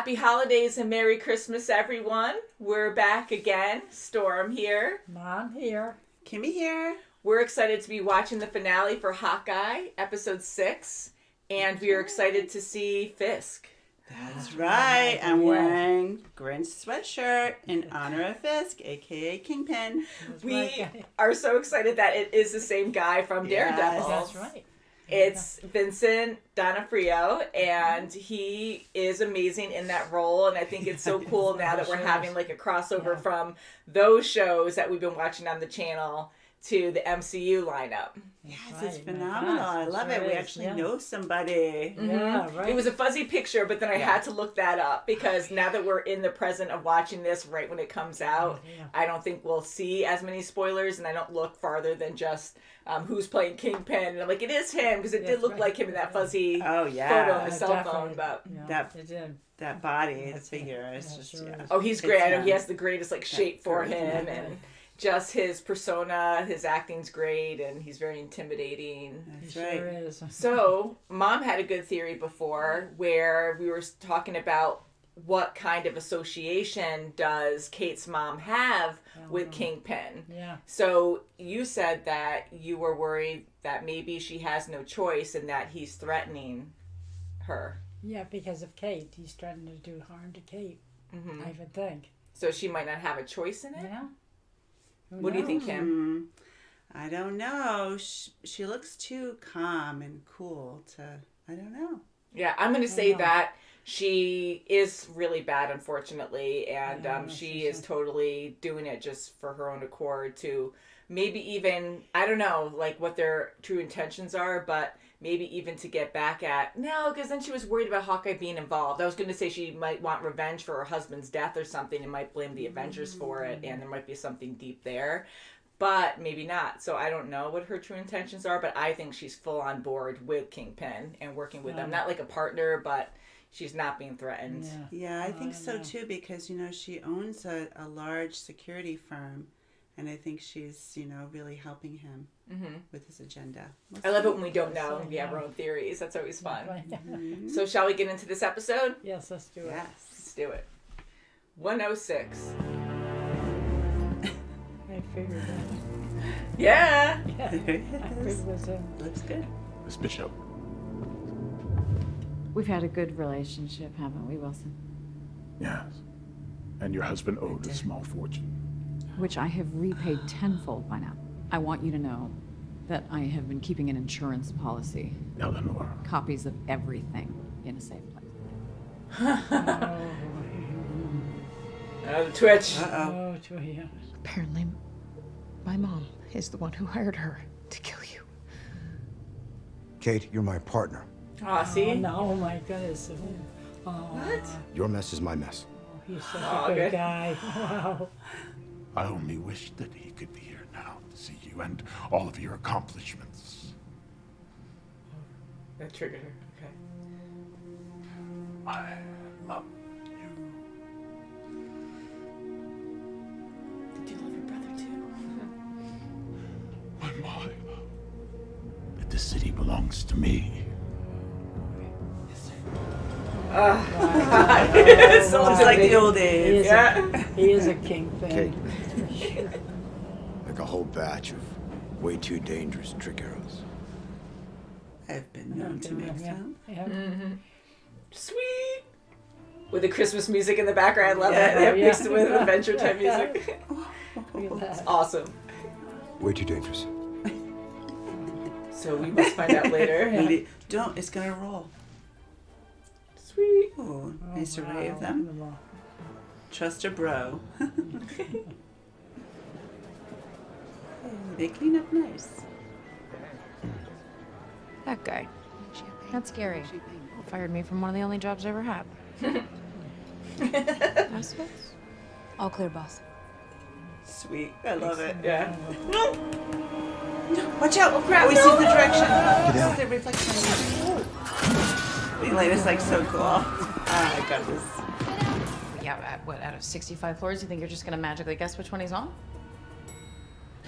Happy holidays and Merry Christmas, everyone. We're back again. Storm here. Mom here. Kimmy here. We're excited to be watching the finale for Hawkeye, episode 6. And we are excited to see Fisk. That's right. I'm wearing Grinch sweatshirt in honor of Fisk, a.k.a. Kingpin. We are so excited that it is the same guy from Daredevil. That's right. It's Vincent D'Onofrio, and he is amazing in that role. And I think it's so cool now that we're having like a crossover from those shows that we've been watching on the channel to the MCU lineup. Yes, it's phenomenal. I love it. We actually know somebody. Mm-hmm. Yeah, right. It was a fuzzy picture, but then I had to look that up because now that we're in the present of watching this right when it comes out, I don't think we'll see as many spoilers, and I don't look farther than just who's playing Kingpin. And I'm like, it is him, because it did look like him in that fuzzy photo on the cell phone. But that body, the figure, is just, Oh, he's great. I know he has the greatest like shape for him, and just his persona, his acting's great, and he's very intimidating. That's right. Sure is. So, Mom had a good theory before where we were talking about what kind of association does Kate's mom have with Kingpin. Yeah. So, you said that you were worried that maybe she has no choice and that he's threatening her. Yeah, because of Kate. He's threatening to do harm to Kate, I would think. So, she might not have a choice in it? Yeah. What do you think, Kim? I don't know. She looks too calm and cool to, I don't know. Yeah, I'm going to say that she is really bad, unfortunately, and she is totally doing it just for her own accord to maybe even, I don't know, like what their true intentions are, but maybe even to get back at, no, because then she was worried about Hawkeye being involved. I was going to say she might want revenge for her husband's death or something and might blame the Avengers for it, and there might be something deep there, but maybe not. So I don't know what her true intentions are, but I think she's full on board with Kingpin and working with them. Not like a partner, but she's not being threatened. Yeah, I think so too, because, she owns a large security firm. And I think she's, really helping him with his agenda. I love it when we don't know and we have our own theories. That's always fun. So shall we get into this episode? Yes, let's do it. Yes. Let's do it. 106. I figured that. Yeah. I figured it was him. Looks good. Miss Bishop. We've had a good relationship, haven't we, Wilson? Yes. And your husband owed a small fortune. Which I have repaid tenfold by now. I want you to know that I have been keeping an insurance policy. Eleanor. Copies of everything in a safe place. The Twitch. Oh, yeah. Apparently, my mom is the one who hired her to kill you. Kate, you're my partner. Aw, see? Oh, no, oh my goodness. What? Your mess is my mess. He's such a good guy. Wow. I only wish that he could be here now to see you and all of your accomplishments. That triggered her. Okay. I love you. Did you love your brother too? My mom. But the city belongs to me. It's so Just like the old days. He is a kingpin. Kate. Like a whole batch of way too dangerous trick arrows. I've been known to make some. Sweet. With the Christmas music in the background. I love it. They have mixed it with adventure type music. It's awesome. Way too dangerous. So we must find out later. Don't. It's going to roll. Sweet. Oh, nice array of them. Trust a bro. They clean up nice. That guy. That's scary. Fired me from one of the only jobs I ever had. All clear, boss. Sweet. I love it. Yeah. No! Watch out! Oh, crap. He sees the direction. Get This out. is the reflection. Elena's like so cool. I got this. Yeah, out of 65 floors, you think you're just gonna magically guess which one he's on?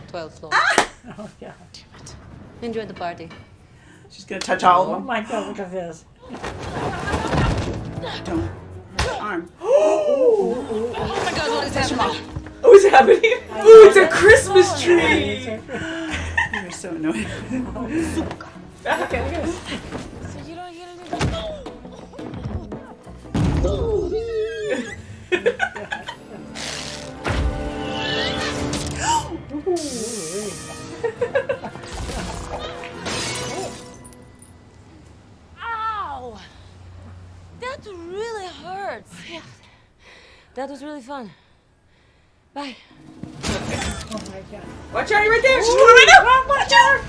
12th floor. Oh, God. Damn it. Enjoy the party. She's gonna touch all of Oh, them. my God, look at this. Don't. Arm. Oh my god, what is happening? What's happening? Ooh, it's a Christmas tree. You're so annoying. Okay. So you don't get anything? Ow! That really hurts. That was really fun. Bye. Oh my god. Watch out, you're right there. She's coming right now. Watch out.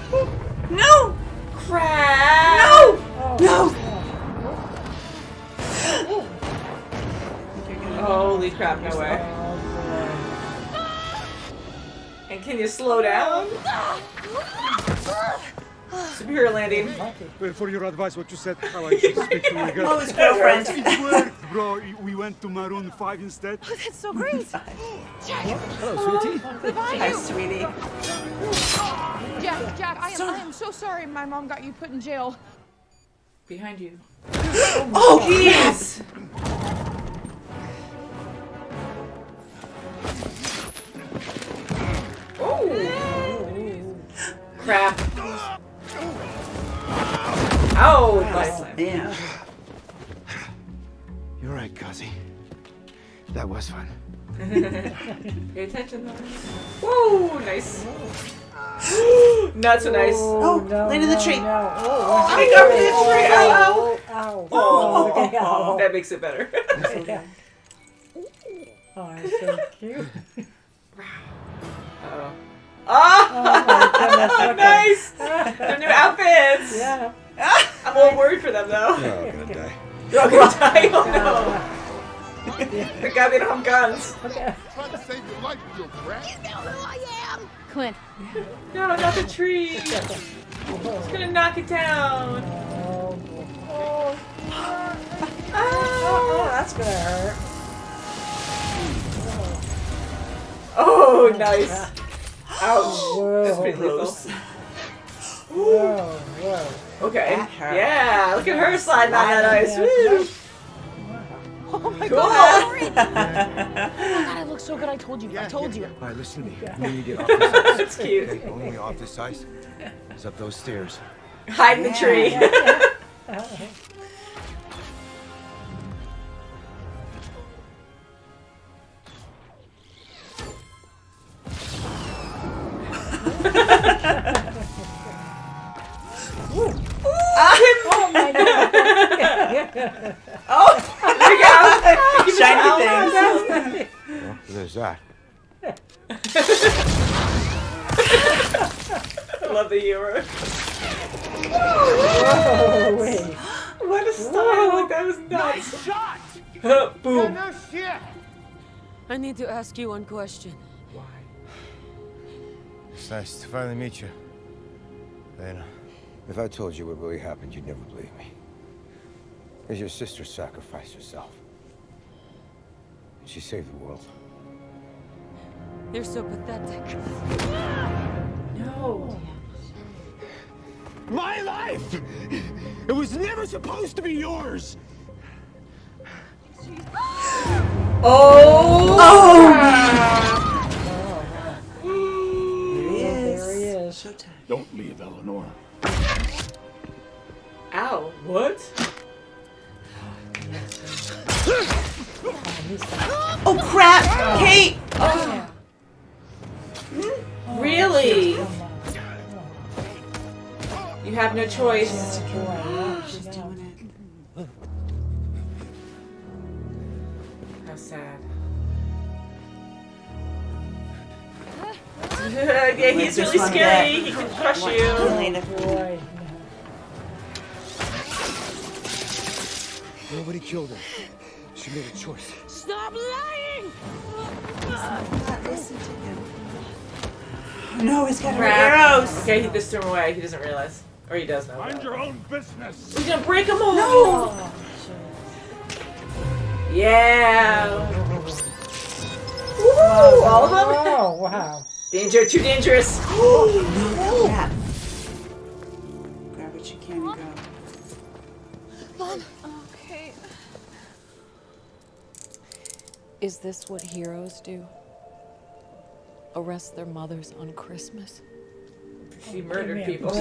No. Crap. No. Oh, No. Holy crap, no way. And can you slow down? Superhero landing. For your advice, what you said, how I should speak to my girl. Oh, his girlfriend. It worked, bro. We went to Maroon 5 instead. Oh, that's so great. Hello, sweetie. Hi, sweetie. Jack, I am so sorry my mom got you put in jail. Behind you. Oh, yes. Oh. Crap. Oh, nice. Yeah. You're right, Kazi. That was fun. Pay attention, though. Whoa, nice. Not so nice. Oh, no, land in the tree. No. Oh, I got rid of the tree. Ow, Ow. Oh. Okay, ow. That makes it better. Yeah. Oh, it's so cute. Uh-oh. Oh my goodness, Oh, look nice. Their new outfits. Yeah. I'm a little worried for them, though. You're all gonna die. They're all gonna die. Oh, no. Thank God they don't have guns. Okay. Trying to save your life, you brat. Clint. No, not the tree. It's gonna knock it down. Oh, Oh, that's gonna hurt. oh nice. Ouch. Whoa. That's pretty close. Whoa. Okay. That hurt. Yeah, look at her sliding on that ice. Woo. Oh my Cool. god, oh my god, I look so good. I told you. I told you. All right, listen to me. We need to get off this ice. That's cute. The only way off this ice is up those stairs. Hide in the tree. Oh my god. Oh, there you go. Shiny things. Well, there's that. I love the humor. Oh, wait. What a style! Like that was nuts. Shot! Boom. No shit! I need to ask you one question. It's nice to finally meet you. Lena, if I told you what really happened, you'd never believe me. Because your sister sacrificed herself. She saved the world. You're so pathetic. No. My life! It was never supposed to be yours! There he is. Showtime. Don't leave, Eleanor. Ow. What? Oh crap! Kate! Oh. Really? You have no choice. She's doing it. How sad. Yeah, he's really scary. He can crush you. Elena. Boy. Nobody killed her. She made a choice. Stop lying! Listen to him. Oh, no, he's got her Crap. arrows. Okay, he just threw him away. He doesn't realize. Or he does know. Mind your own business! He's gonna break them all. Oh, Yeah. Woo! All of them? oh, wow. Danger, too dangerous. Crap. Grab what you can and go. Okay. Is this what heroes do? Arrest their mothers on Christmas? She murdered people.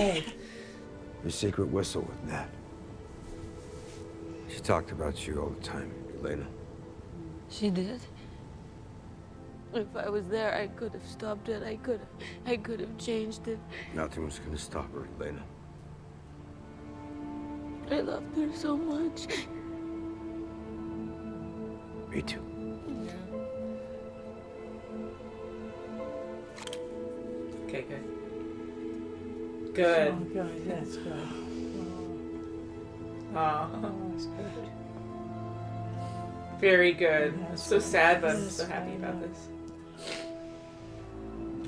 Your secret whistle with Nat. She talked about you all the time, Elena. She did? If I was there, I could have stopped it. I could have changed it. Nothing was gonna stop her, Elena. I loved her so much. Me too. Okay, good. Good. Oh, good. That's good. Oh, That's good. very good. Yeah, I'm it's so good. sad, but I'm Yes, so happy I about know. this.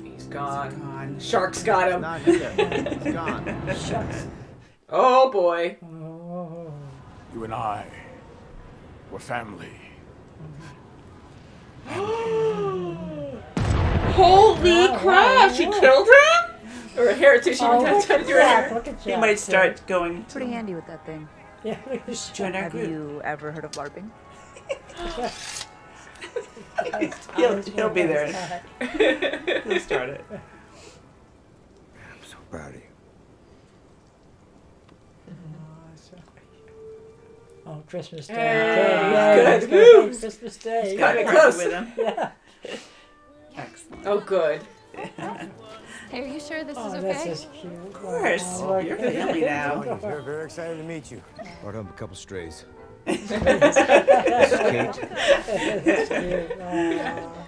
He's gone. Gone. Shark's got him. Not here. It's gone. Shucks. Oh boy. Oh. You and I were family. Holy crap! She killed him? Or Heritage? She Oh, didn't look have at to do Jack. it. Look at He Jack. might start going to Pretty handy with that thing. Yeah, look at join our Have group. you ever heard of LARPing? He'll be there. He'll start it. I'm so proud of you. Oh, Christmas Day. Hey, Good. good. Woo. Christmas Day. Got it Party close. with him. Yeah. Excellent. Oh, good. Hey, are you sure this Oh, is this okay? is cute. Of course. You're family now. We're very excited to meet you. Brought home a couple strays. That's Kate. cute. Oh.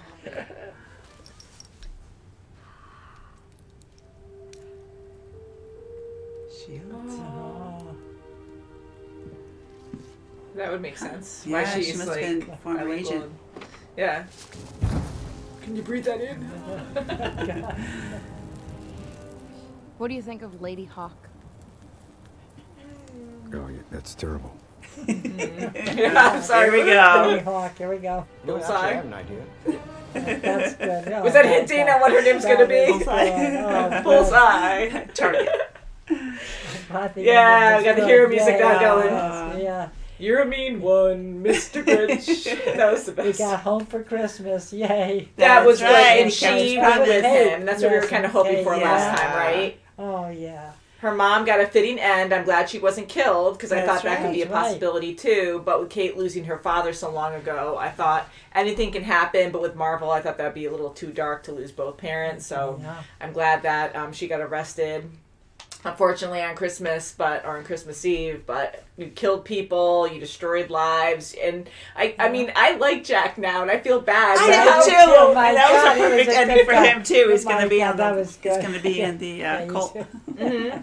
Shields. Oh. That would make sense. Yeah, Why she she's must have like been former bilingual agent. and- Yeah. Can you breathe that in? What do you think of Lady Hawk? Oh, yeah, that's terrible. Yeah, I'm sorry. Here we Lady go. Hawk, here we go. No, Bullseye. actually, I have an idea. That's good. Oh, Was that that's hinting good. at what her name's gonna be? Oh, Bullseye. Target. Yeah, we got the hero music now going. Yeah. You're a mean one, Mr. Grinch. That was the We best. got home for Christmas. Yay. That was That's right. right. And He kept his she promise. went with Hey, him. That's what we were yes, kind of hoping okay, for yeah. last time, right? Oh, yeah. Her mom got a fitting end. I'm glad she wasn't killed because I That's thought that could be a right. That's right. possibility too. But with Kate losing her father so long ago, I thought anything can happen. But with Marvel, I thought that'd be a little too dark to lose both parents. So Yeah. I'm glad that she got arrested. Unfortunately on Christmas, or on Christmas Eve, but you killed people, you destroyed lives, and I mean, I like Jack now, and I feel bad. I but do how- too. Oh my That was God, a it was perfect a ending good for one. him too. He's Oh my going to be God, on that the. was He's good. going to be in the Yeah, he's cult. good.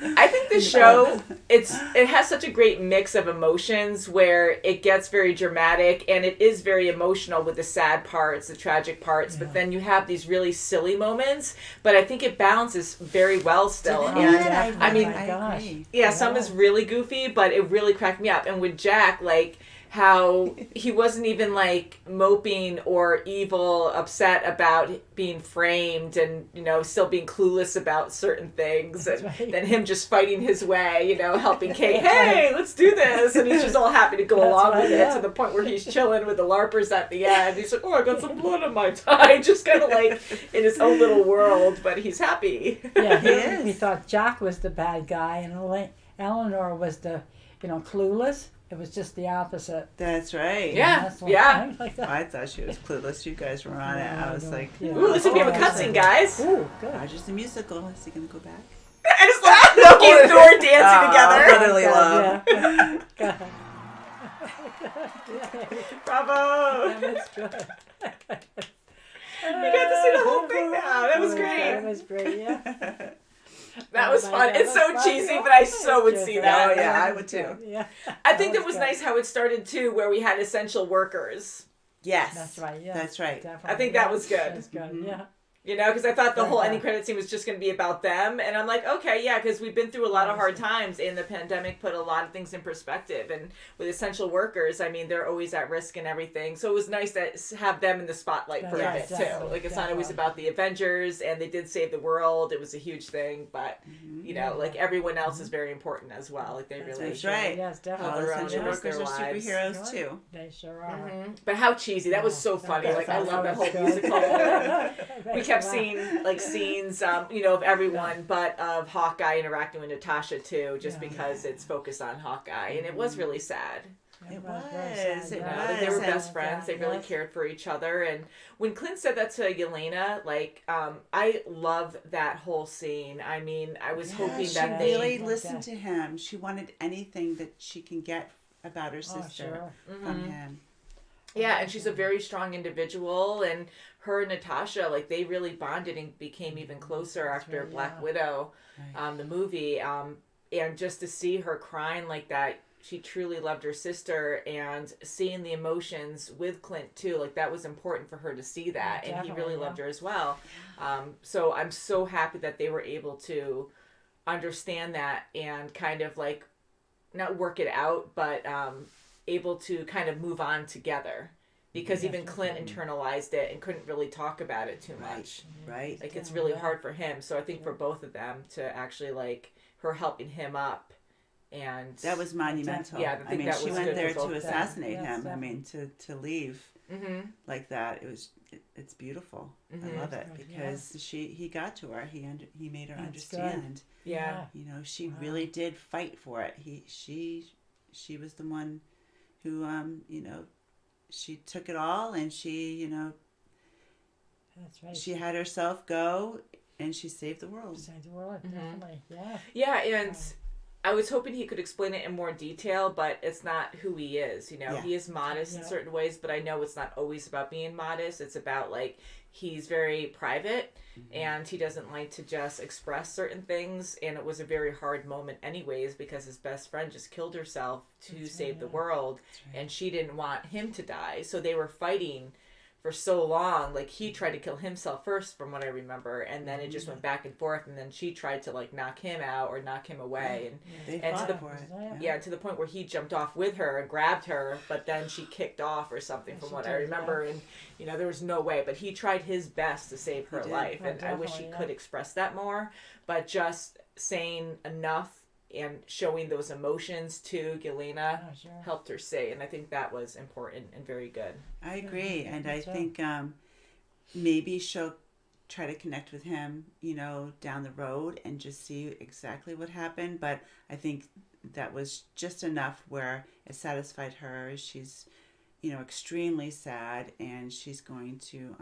I think the show it has such a great mix of emotions where it gets very dramatic and it is very emotional with the sad parts, the tragic parts, but then you have these really silly moments. But I think it balances very well still. Did it? And Yeah, I mean, my gosh. agree. yeah, some is really goofy, but it really cracked me up. And with Jack, like how he wasn't even like moping or evil, upset about being framed and, still being clueless about certain things. That's And right. then him just fighting his way, helping Kate, hey, let's do this. And he's just all happy to go That's along right, with it yeah. to the point where he's chilling with the larpers at the end. He's like, oh, I got some blood on my tie. Just kind of like in his own little world, but he's happy. Yeah, He is. we thought Jack was the bad guy and Eleanor was the, clueless. It was just the opposite. That's right. Yeah. That's what- yeah. Like that. I thought she was clueless. You guys were on it. I was like, Yeah. Ooh, listen, we have a Oh, cutscene, guys. Ooh, good. Rogers the musical. Is he going to go back? I just love Loki and Thor dancing together. Brotherly God, love. yeah. God. Bravo. That was good. You got to see the whole thing now. That was That great. was great, yeah. That Oh was my fun. God, It's so that's fun. cheesy, but I It's so would just see good. that. Oh, yeah, I would too. Yeah. I think That that was good. nice how it started too, where we had essential workers. Yes. That's right, yeah. That's right. Definitely. I think that was good. That's good, yeah. You know, because I thought the whole ending credit scene was just going to be about them. And I'm like, okay, yeah, because we've been through a lot of hard times, and the pandemic put a lot of things in perspective. And with essential workers, I mean, they're always at risk and everything. So it was nice to have them in the spotlight for a bit, too. Like, it's not always about the Avengers, and they did save the world. It was a huge thing. But, you know, like, everyone else is very important as well. Like, they really... That's right. Yes, definitely. All essential workers are lives. superheroes, too. They sure are. But how cheesy. That was so funny. Like, I love that whole musical. We kept seeing, like, scenes, you know, of everyone, but of Hawkeye interacting with Natasha, too, just because it's focused on Hawkeye. And it was really sad. It was. They were best friends. They really cared for each other. And when Clint said that to Yelena, like, I love that whole scene. I mean, I was hoping that they really listened to him. She wanted anything that she can get about her sister from him. Yeah, and she's a very strong individual, and her and Natasha, like, they really bonded and became even closer after Black Widow, the movie. And just to see her crying like that, she truly loved her sister, and seeing the emotions with Clint too, like, that was important for her to see that, and he really loved her as well. So I'm so happy that they were able to understand that and kind of, like, not work it out, but able to kind of move on together, because even Clint internalized it and couldn't really talk about it too much. Right. Like, it's really hard for him. So I think for both of them to actually, like, her helping him up, and that was monumental. Yeah, I mean, she went there to assassinate him. I mean, to leave like that. It's beautiful. I love it because he got to her. He made her understand. Yeah. You know, she really did fight for it. She was the one who you know, she took it all, and she, you know, that's right. She had herself go, and she saved the world. Saved the world, definitely. Yeah. Yeah, and I was hoping he could explain it in more detail, but it's not who he is. You know, he is modest in certain ways, but I know it's not always about being modest. It's about, like, he's very private, and he doesn't like to just express certain things. And it was a very hard moment anyways, because his best friend just killed herself to save the world, and she didn't want him to die. So they were fighting for so long. Like, he tried to kill himself first, from what I remember, and then it just went back and forth, and then she tried to, like, knock him out or knock him away, and to the to the point where he jumped off with her and grabbed her, but then she kicked off or something, from what I remember, and, you know, there was no way, but he tried his best to save her life, and I wish he could express that more, but just saying enough and showing those emotions to Yelena helped her say, and I think that was important and very good. I agree, and I think maybe she'll try to connect with him, you know, down the road and just see exactly what happened, but I think that was just enough where it satisfied her. She's, you know, extremely sad, and she's going to,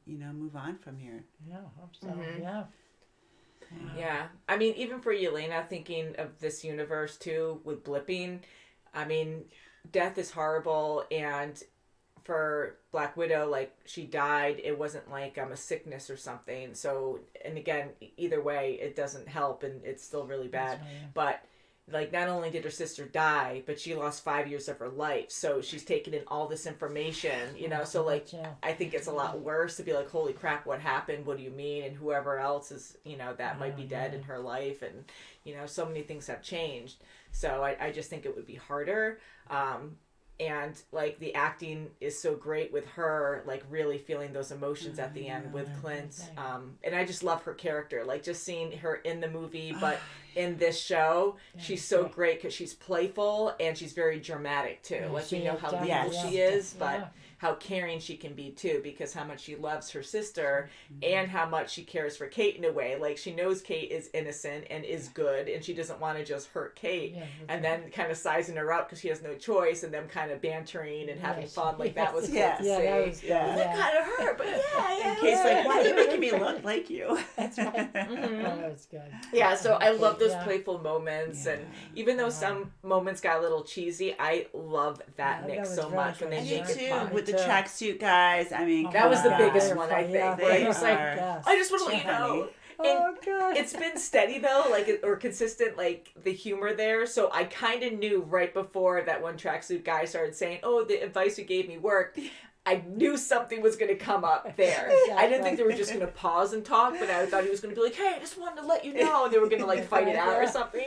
you know, move on from here. Yeah, I hope so. Yeah. Yeah, I mean, even for Yelena, thinking of this universe too with blipping, I mean, death is horrible, and for Black Widow, like, she died, it wasn't like a sickness or something. So, and again, either way, it doesn't help, and it's still really bad. But, like, not only did her sister die, but she lost 5 years of her life. So she's taking in all this information, you know. So, like, I think it's a lot worse to be like, holy crap, what happened? What do you mean? And whoever else is, you know, that might be dead in her life. And, you know, so many things have changed. So I just think it would be harder. And, like, the acting is so great with her, like, really feeling those emotions at the end with Clint. And I just love her character. Like, just seeing her in the movie, but in this show, she's so great because she's playful and she's very dramatic, too. Like, we know how evil she is, but how caring she can be, too, because how much she loves her sister and how much she cares for Kate in a way. Like, she knows Kate is innocent and is good, and she doesn't want to just hurt Kate. And then kind of sizing her up because she has no choice, and them kind of bantering and having fun. Like, that was cool to see. That kind of hurt, but And Kate's like, why are you making me look like you? That's right. Oh, that's good. Yeah, so I love those playful moments, and even though some moments got a little cheesy, I love that mix so much when they make it fun. With the tracksuit guys, I mean, that was the biggest one, I think. Where I was like, Yes. I just want to let you know. Oh, God. It's been steady, though, like, or consistent, like, the humor there. So I kind of knew right before that one tracksuit guy started saying, oh, the advice you gave me worked. I knew something was going to come up there. I didn't think they were just going to pause and talk, but I thought he was going to be like, hey, I just wanted to let you know. And they were going to like fight it out or something.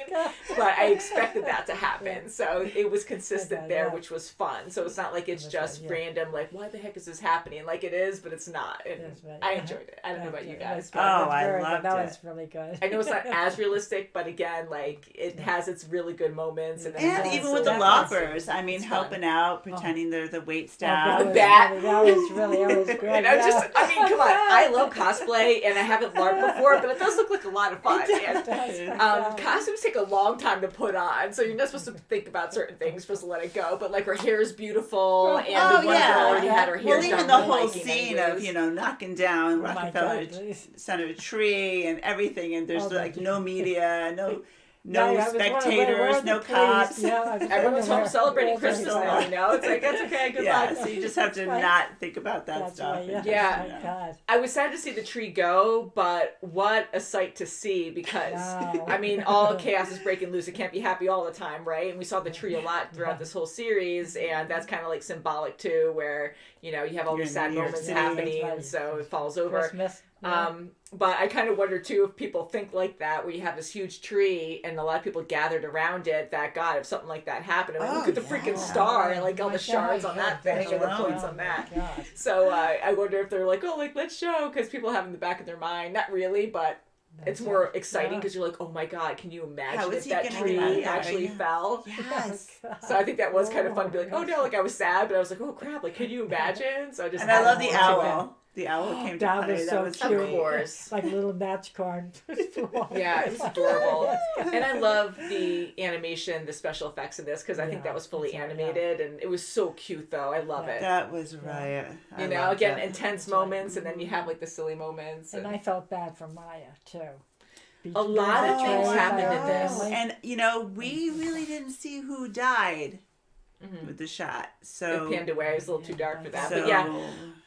But I expected that to happen. So it was consistent there, which was fun. So it's not like it's just random, like, why the heck is this happening? Like it is, but it's not. And I enjoyed it. I don't know about you guys. Oh, I loved it. That was really good. I know it's not as realistic, but again, like it has its really good moments. And even with the larpers, I mean, helping out, pretending they're the wait staff. The bat. That was good. And I mean, come on. I love cosplay, and I haven't LARPed before, but it does look like a lot of fun. And costumes take a long time to put on, so you're not supposed to think about certain things, supposed to let it go. But like her hair is beautiful, and the one girl already had her hair done. Even the whole scene of knocking down Rockefeller Center tree and everything, and there's like no media, no spectators, no cops. Everyone's home celebrating Christmas now, It's like, that's okay, good luck. So you just have to not think about that stuff. Right, I was sad to see the tree go, but what a sight to see because, I mean, all chaos is breaking loose. It can't be happy all the time, right? And we saw the tree a lot throughout this whole series, and that's kind of like symbolic too, where, you have all these sad moments happening, and so it falls over. Christmas. But I kind of wonder too if people think like that, where you have this huge tree and a lot of people gathered around it. That God, if something like that happened, I mean, look at the freaking star and like all the shards on that thing and the points on that. So I wonder if they're like, oh, like let's show, because people have in the back of their mind, not really, but it's more exciting because you're like, oh my God, can you imagine if that tree actually fell? Yes. So I think that was kind of fun to be like, oh no, like I was sad, but I I was like, oh crap, like can you imagine? So I just I love the owl. The owl came to that play. was That so was cute. Of course. Like a little match card. Yeah, it's adorable. And I love the animation, the special effects in this, because I think that was fully animated, and it was so cute though. I love it. That was right. Again, intense moments, and then you have like the silly moments. And I felt bad for Maya too. A lot of things happened in this. And, we really didn't see who died with the shot. So it panned away. It was a little too dark for that. But yeah,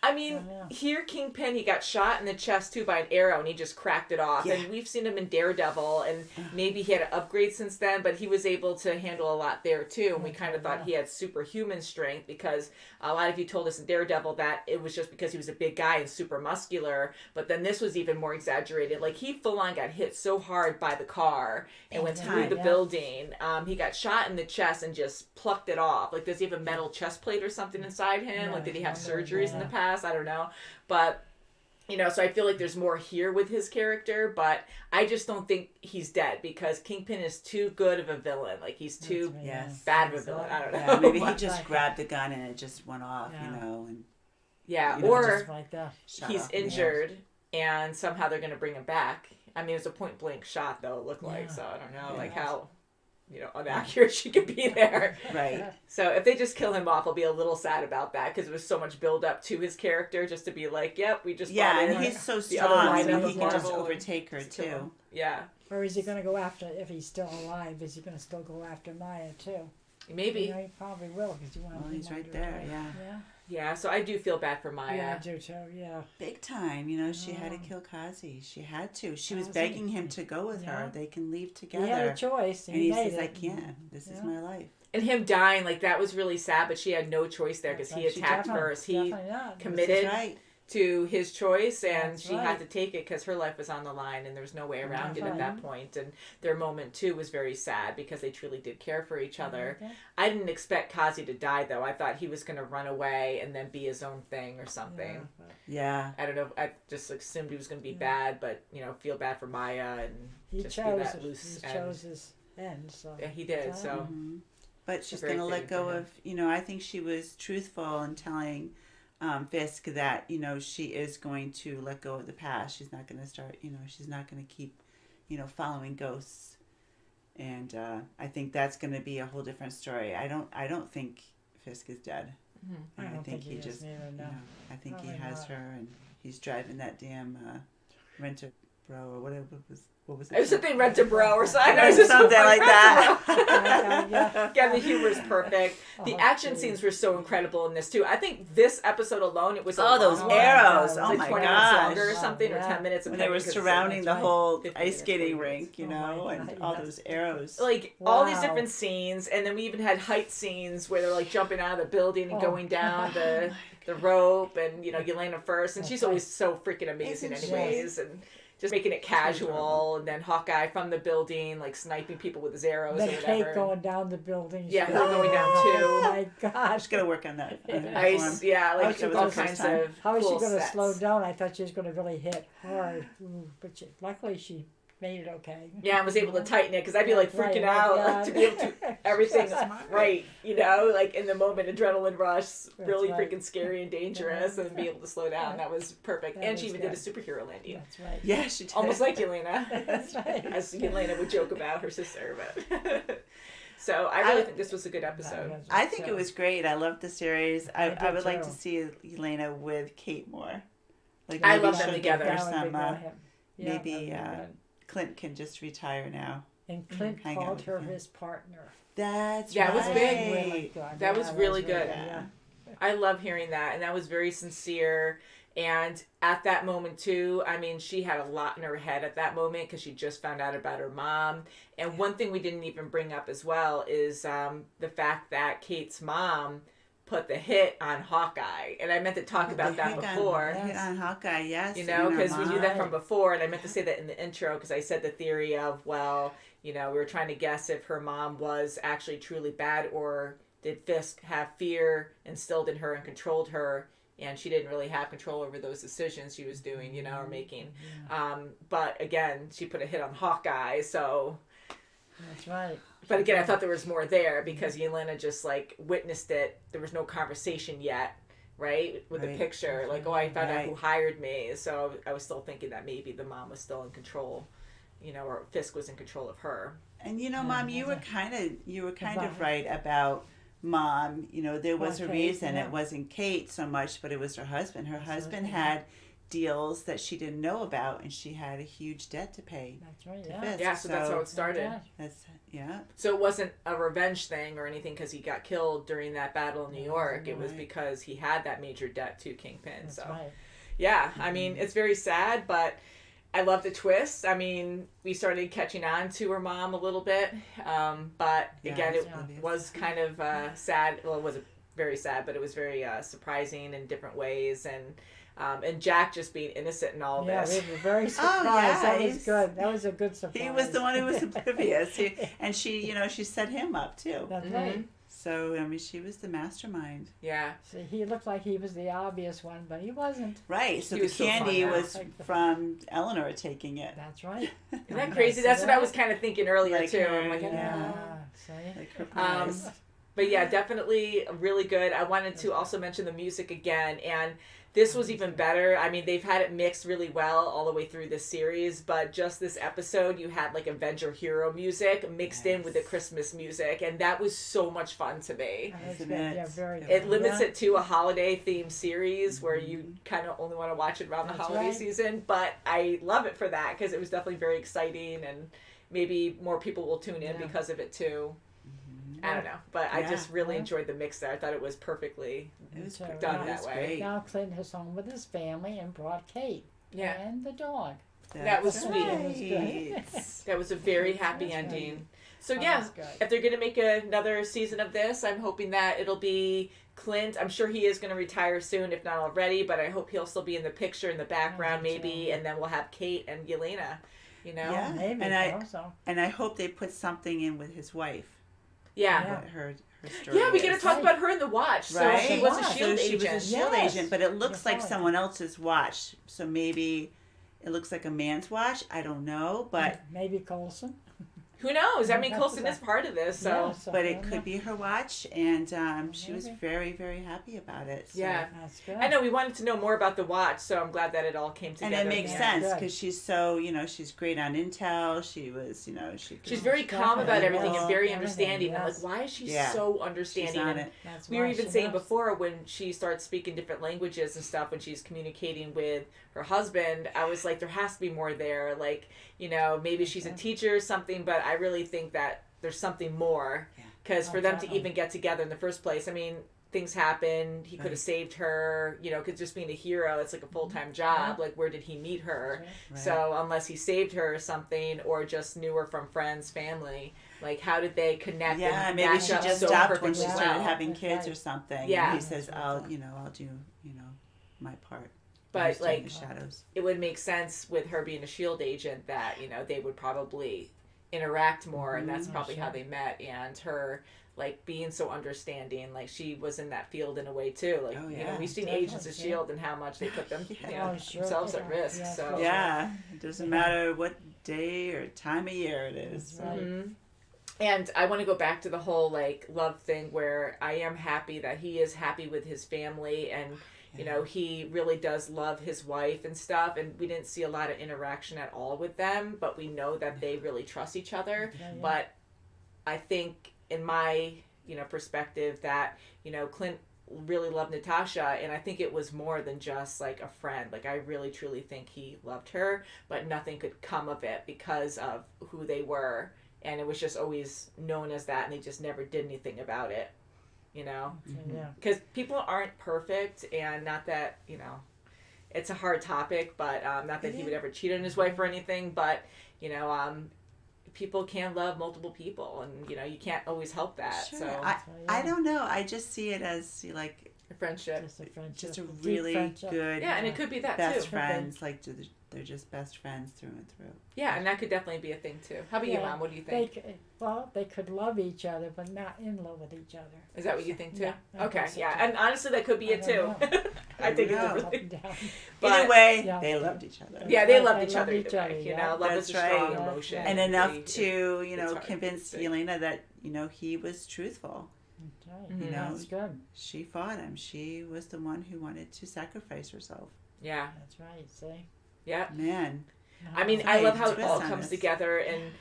I mean, here Kingpin, he got shot in the chest too by an arrow, and he just cracked it off. Yeah. And we've seen him in Daredevil, and maybe he had an upgrade since then, but he was able to handle a lot there too. And we kind of thought he had superhuman strength, because a lot of you told us in Daredevil that it was just because he was a big guy and super muscular. But then this was even more exaggerated. Like he full on got hit so hard by the car and went through the building. He got shot in the chest and just plucked it off. Like, does he have a metal chest plate or something inside him? Like, did he have surgeries in the past? I don't know. But, so I feel like there's more here with his character, but I just don't think he's dead, because Kingpin is too good of a villain. Like, he's too bad of a villain. I don't know. Yeah, maybe he just grabbed the gun and it just went off, and or like he's injured and somehow they're going to bring him back. I mean, it was a point blank shot, though, it looked like, so I don't know, like how inaccurate she could be there. Right. So if they just kill him off, I'll be a little sad about that, because it was so much build up to his character just to be like, yep, we just and he's so strong, so he can just overtake her too. Yeah. Or is he going to go after, if he's still alive, is he going to still go after Maya too? Maybe. He probably will, because he's right there. Yeah, so I do feel bad for Maya. Yeah, I do too, yeah. Big time. She had to kill Kazi. She had to. She was begging him to go with her. They can leave together. He had a choice. And he says, I can't. This is my life. And him dying, like, that was really sad, but she had no choice there, because he attacked first. He committed to his choice, and she had to take it because her life was on the line, and there was no way around it at that point. And their moment too was very sad, because they truly did care for each other. I didn't expect Kazi to die, though. I thought he was going to run away and then be his own thing or something. I don't know. I just assumed he was going to be bad, but feel bad for Maya and he just chose be that loose. He chose his end. So yeah, he did. So, but she's going to let go of. I think she was truthful in telling Fisk that she is going to let go of the past. She's not going to start. She's not going to keep following ghosts, and I think that's going to be a whole different story. I don't think Fisk is dead. I don't think he just either, no. I think he has her, and he's driving that damn bro or whatever what was it? I was something rent a bro or something. Something like that. Yeah, the humor is perfect. The action scenes were so incredible in this too. I think this episode alone, it was those arrows! Oh like my 20 gosh! minutes longer or something, or 10 minutes. When they were surrounding the whole ice skating 40 rink, you know, and all those arrows. Like all these different scenes, and then we even had height scenes where they're like jumping out of the building and going down the rope, and you know, Yelena first, and she's always so freaking amazing, anyways, and just making it casual, and then Hawkeye from the building, like sniping people with his arrows or whatever. Kate going down the building. Yeah, her going down too. Oh my gosh. Just gotta work on that. Ice, yeah, like all kinds of How is she cool going to sets. slow down? I thought she was going to really hit hard. But luckily she made it okay. Yeah, I was able to tighten it because I'd be like freaking Right, out yeah. to be able to everything right, you know, like in the moment, adrenaline rush, really right. freaking scary and dangerous, and be able to slow down. That was perfect. That And was she even good. did a superhero landing. That's right. Yeah, she did. Almost like Yelena. That's right. As Yelena would joke about her sister, but so I really think this was a good episode. I think it was great. I loved the series. I did would like too. to see Yelena with Kate more. Like I maybe love them she'll together. give her That would be some, good. Yeah, maybe that would be good. Clint can just retire now. And Clint hang out called with her him. his partner. That's Yeah, it right. was big. Really good. That was really good. Yeah. I love hearing that, and that was very sincere. And at that moment too, I mean, she had a lot in her head at that moment because she just found out about her mom. And one thing we didn't even bring up as well is the fact that Kate's mom put the hit on Hawkeye, and I meant to talk about that before. Hit on Hawkeye, yes. You know, because we knew that from Right. before, and I meant to say that in the intro because I said the theory of, well, you know, we were trying to guess if her mom was actually truly bad, or did Fisk have fear instilled in her and controlled her, and she didn't really have control over those decisions she was doing, you know, or making. But again, she put a hit on Hawkeye, so... That's right. But again, I thought there was more there because Yelena just like witnessed it. There was no conversation yet, right? With the picture, like, oh, I found out who hired me. So I was still thinking that maybe the mom was still in control, you know, or Fisk was in control of her. And you know, Mom, you were kind of right about Mom. You know, there was a reason it wasn't Kate so much, but it was her husband. Her husband had deals that she didn't know about, and she had a huge debt to pay. That's right. to Yeah. Fisk. Yeah, so that's how it started. Yeah. That's yeah. So it wasn't a revenge thing or anything because he got killed during that battle in New York. It was because he had that major debt to Kingpin. That's so right. yeah, I mean, it's very sad, but I love the twist. I mean, we started catching on to her mom a little bit, but again, it was kind of sad. Well, it wasn't very sad, but it was very surprising in different ways, and Jack just being innocent in all Yeah, this. we were very surprised. That was yes. good. That was a good surprise. He was the one who was oblivious, and she, you know, she set him up too. That's right. So I mean, she was the mastermind. Yeah. See, he looked like he was the obvious one, but he wasn't. Right. So He the was so fun, candy yeah. was from Eleanor taking it. That's right. Isn't that crazy? That's what I was kind of thinking earlier Like too. her, I'm like, Yeah. See? Like her prize. But yeah, definitely really good. I wanted to also mention the music again, and this was even better. I mean, they've had it mixed really well all the way through this series, but just this episode, you had like Avenger hero music mixed in with the Christmas music, and that was so much fun to me. That's Isn't good. it? Yeah, very It good. limits Yeah. it to a holiday themed series where you kind of only want to watch it around the That's holiday right. season, but I love it for that because it was definitely very exciting, and maybe more people will tune in because of it too. I don't know, but I just really enjoyed the mix there. I thought it was perfectly It was So, done it that was way. great. Now Clint is home with his family and brought Kate Yeah. and the dog. That was That's sweet. right. That was a very happy That's ending. So That yeah, was good. if they're gonna make another season of this, I'm hoping that it'll be Clint. I'm sure he is gonna retire soon, if not already. But I hope he'll still be in the picture in the background, maybe, and then we'll have Kate and Yelena. You know, Yeah. Maybe And I- so. And I hope they put something in with his wife. yeah. What her story Yeah, we get to is. talk about her in the Watch. Right. So she was a So shield so she agent. was a shield Yes. agent, but it looks Yes, like right. someone else's watch. So maybe it looks like a man's watch. I don't know, but Maybe Colson. Who knows? I mean, Coulson is part of this, so. Yeah, But it could be her watch, and she was very, very happy about it. So. Yeah. That's good. I know we wanted to know more about the watch, so I'm glad that it all came together. And it makes Yeah. sense Good. because she's so, she's great on intel. She was, She's very calm about everything and very Everything, understanding. And yes. like, why is she Yeah. so understanding? She's on And it. That's we were why even she saying knows. before when she starts speaking different languages and stuff, when she's communicating with her husband, I was like, there has to be more there. Like, maybe she's a teacher or something, but I really think that there's something more. Because for them to Exactly. even get together in the first place, I mean, things happen. He could have saved her, because just being a hero, it's like a full-time job. Like, where did he meet her? Right. So unless he saved her or something, or just knew her from friends, family, like, how did they connect? Yeah, and maybe match she up just so stopped when perfectly she well? started having That's kids right. or something. Yeah. And he says, I'll do, my part. But, Understand like, the shadows. it would make sense with her being a SHIELD agent that, they would probably interact more, and that's probably how they met. And her, like, being so understanding, like, she was in that field in a way too. Like, we've seen Definitely, Agents of SHIELD and how much they put them, Oh, sure. themselves at risk. Yeah, So for sure. Yeah, it doesn't matter what day or time of year it is. That's right. Mhm. And I want to go back to the whole like love thing where I am happy that he is happy with his family and he really does love his wife and stuff, and we didn't see a lot of interaction at all with them, but we know that they really trust each other. Yeah. But I think in my perspective that Clint really loved Natasha, and I think it was more than just like a friend. Like, I really truly think he loved her, but nothing could come of it because of who they were, and it was just always known as that, and they just never did anything about it, Yeah. because people aren't perfect, and not that it's a hard topic, but not that he would ever cheat on his wife or anything, but people can love multiple people, and you can't always help that. Sure. So I don't know. I just see it as like a friendship, Just a friendship. just a deep really friendship. good yeah, and it could be that best too. friends. Like they're just best friends through and through. Yeah, and that could definitely be a thing too. How about you, Yeah, Mom? What do you think? They could love each other, but not in love with each other. Is that what you think too? Yeah, I Okay, think so, yeah, too. and honestly, that could be it I too. don't know. I think it's know. a Up really, and down. but Either way, Yeah. they loved each other. yeah, they Right, loved they each love other. each Either other, way, yeah. love That's is a strong right. emotion, Yeah. And enough Really, to it's hard convince to say. Yelena that he was truthful. That's right. Mhm. know, That's good. She fought him. She was the one who wanted to sacrifice herself. Yeah, That's right. See. yeah. Man, I mean, It's I love amazing how it twist all on comes this. together, and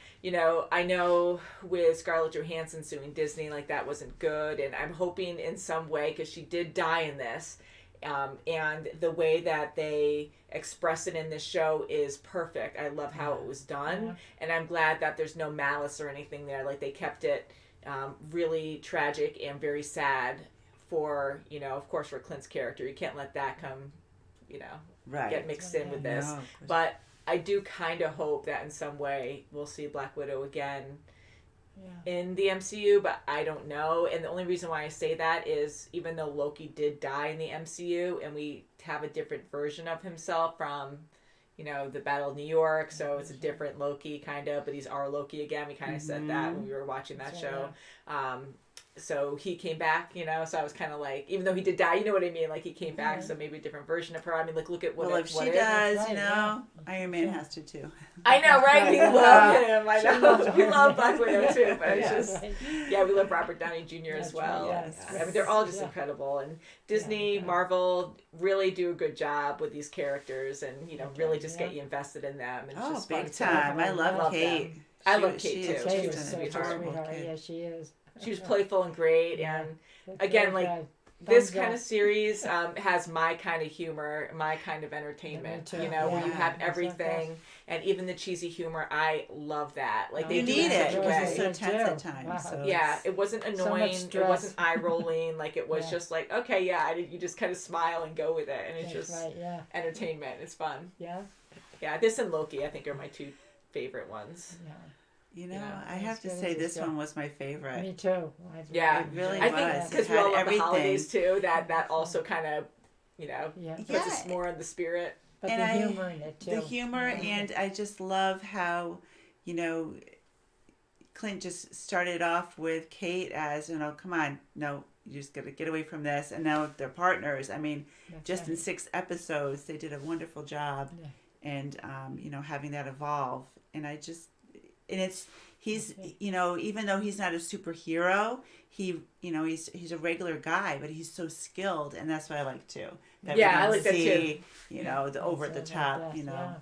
I know with Scarlett Johansson suing Disney, like that wasn't good, and I'm hoping in some way, because she did die in this, and the way that they express it in this show is perfect. I love how it was done, Yeah. and I'm glad that there's no malice or anything there. Like, they kept it really tragic and very sad for, of course, for Clint's character. You can't let that come, right. get mixed in with this. No, of course. But I do kind of hope that in some way we'll see Black Widow again Yeah. in the MCU, but I don't know. And the only reason why I say that is even though Loki did die in the MCU and we have a different version of himself from, the Battle of New York, so it's a different Loki kind of, but he's our Loki again. We kind of said that when we were watching that show. So he came back, so I was kind of like, even though he did die, you know what I mean? Like, he came back, so maybe a different version of her. I mean, like, look at what Well, it, if what she if. does, Right, yeah. Iron Man has to too. I know, right? We Right. love him. I She know. loves We him. love Black Widow too, but it's Yes. just, Right. yeah, we love Robert Downey Jr. as That's well. right, yes. I mean, they're all just Yeah. incredible, and Disney, Yeah. Marvel really do a good job with these characters, and really just get Yeah. you invested in them. It's Oh, just fun big to- time. I love love Kate. them. I She- love Kate, she too. is Kate She's is a such a sweetheart. sweetheart. kid. Yeah, she is. She was playful and great, Yeah. and That's again, very like, good. this Thumbs kind up. of series has my kind of humor, my kind of entertainment. Yeah, me too. Where you Yeah, have exactly. everything, and even the cheesy humor. I love that. Like, Oh, they You do need it in it such a because way. it's so Yeah, tense too. at times. Wow. So Yeah, it's- it wasn't so much annoying. It stress. wasn't eye rolling. Like, it was Yeah. just like, okay, yeah, you just kind of smile and go with it, and it's That's just right. Yeah. entertainment. It's fun. Yeah. Yeah, this and Loki, I think, are my two favorite ones. Yeah. Yeah. I have to That's say good. this Yeah. one was my favorite. Me too. Yeah, It really I was. think It because we had all love everything. the holidays too. That also kind of, Yeah. puts Yeah. us more in the spirit. But And the I- humor in it too. The humor, and I just love how, Clint just started off with Kate as, come on, no, you just got to get away from this. And now they're partners. I mean, That's just in right. 6 episodes, they did a wonderful job. Yeah. And, having that evolve. And and he's, you know, even though he's not a superhero, he's a regular guy, but he's so skilled, and that's what I like too. That we I don't like that too. see, you know, the over the top, you know.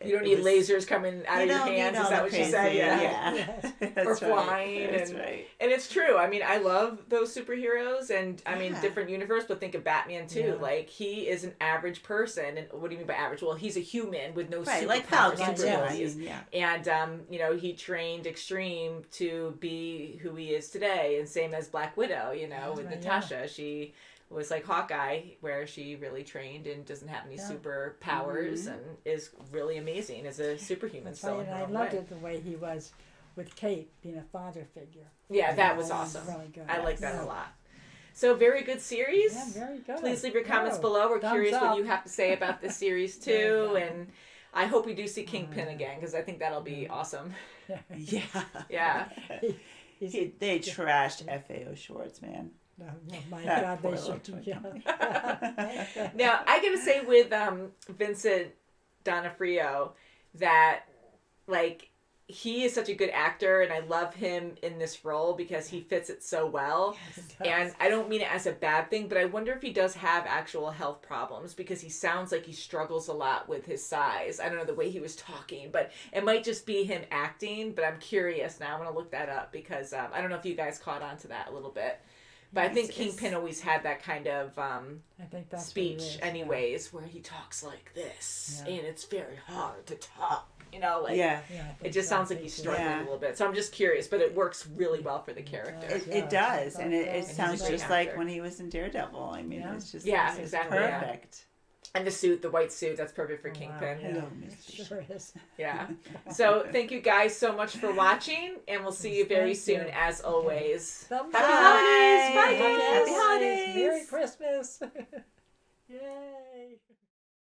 You don't need lasers coming out of your hands. Is that what she said? Yeah. Or That's flying. That's and, right. And it's true. I mean, I love those superheroes, and I mean, different universe, but think of Batman too. Yeah. Like, he is an average person. And what do you mean by average? Well, he's a human with no Right, superpowers. like Falcon, abilities. yeah. And, you know, he trained extreme to be who he is today. And same as Black Widow, you know, with Natasha. She was like Hawkeye, where she really trained and doesn't have any superpowers and is really amazing as a superhuman. So I loved it the way he was with Kate being a father figure. Yeah, that was awesome. Really good. I like that a lot. So very good series. Yeah, very good. Please leave your comments below. We're thumbs curious up. what you have to say about this series too, and I hope we do see Kingpin again, because I think that'll be awesome. Yeah. Yeah. They trashed FAO Schwartz, man. Oh my That God, poor they little should. twinkie. Yeah. Now, I gotta say with Vincent D'Onofrio that, like, he is such a good actor, and I love him in this role because he fits it so well. And I don't mean it as a bad thing, but I wonder if he does have actual health problems, because he sounds like he struggles a lot with his size. I don't know, the way he was talking, but it might just be him acting, but I'm curious now. I'm going to look that up, because I don't know if you guys caught on to that a little bit. But I think Kingpin always had that kind of I think that's speech anyways, where he talks like this, and it's very hard to talk. You know, like, it just sounds like he's struggling a little bit. So I'm just curious, but it works really well for the character. It does, and it sounds he's a great just like actor. when he was in Daredevil. I mean, it's just exactly, perfect. And the suit, the white suit, that's perfect for Kingpin. Hello, It sure is. Yeah. So thank you guys so much for watching, and we'll see you very soon, as always. Happy holidays! Bye, guys! Happy holidays! Merry Christmas! Yay!